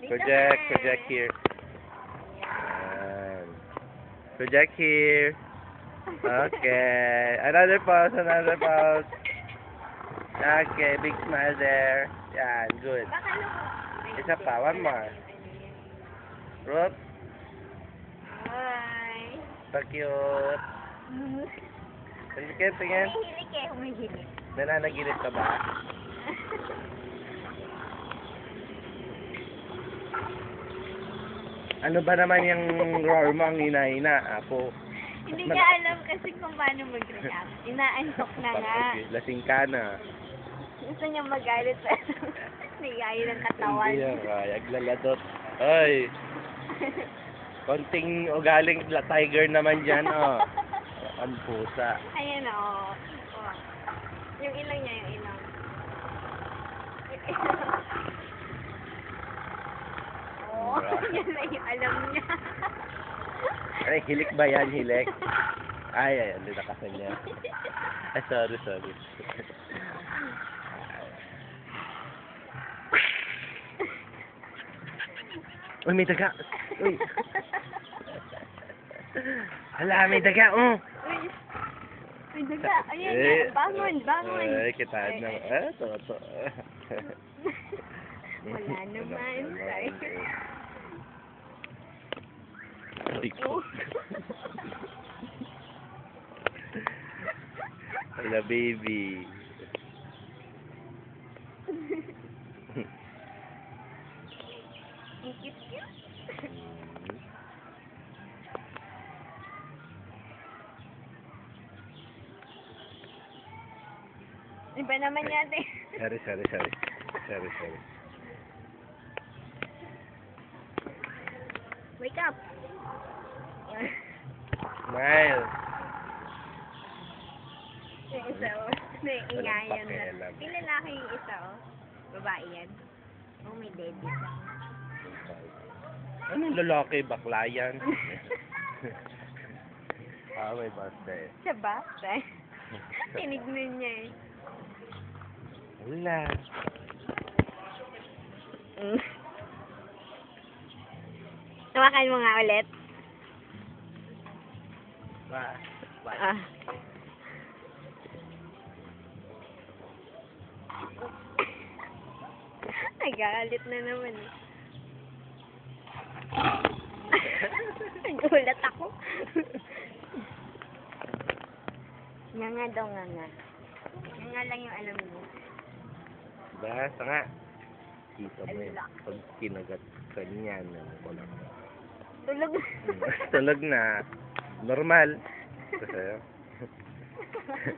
Project here. Ayan. Project here. Okay. Another pose, another pose. Okay, big smile there. Yan, good. Isa pa, one more. Root. Hi. So cute. Tingin, tingin. Humihilik eh, humihilik. Nananaginip ka ba? Ano ba naman yung roar mo ang ina-ina? Ako. Hindi niya alam kasi kung paano mag-react. Inaantok na nga. Lasing ka na. Gusto niya magalit pero nagaya ng katawan. Hindi yan, kaya. Aglaladot. Ay. Konting ugaling tiger naman dyan, oh. Ang pusa. Ayan o. Oh. Yung ilong niya, yung ilong. Oh, yan na yung alam niya. Ay, hilik ba yan? Hilik? Ay, hindi nakasan niya. Ay, sorry, sorry. Uy, may daga. Uy. Hala, may daga, oh. Uy, may daga. Ayan na. Bangon, bangon. Ay, kitaan na. To. Wala naman. Sorry. Ay, ko. Hala, baby. Ang cute-cute. Iba naman yate. Sorry. Wake up. Smile. Yung isa o. Naiingayan na. pakialam. Yung lalaki yung isa o. Babae yan. Oh, may daddy ka. Anong lalaki? Bakla yan? May basta eh. Siya ba? Tinignan niya eh. Wala. Tawakan mo nga ulit. Ba? Ah. Nagalit na naman eh. Nagulat ako. Nga daw nga. Nga lang yung alam mo. Basta nga. Kita mo yun. Pag kinagat ka niyan. Tulog. Tulog na. Normal. Kasi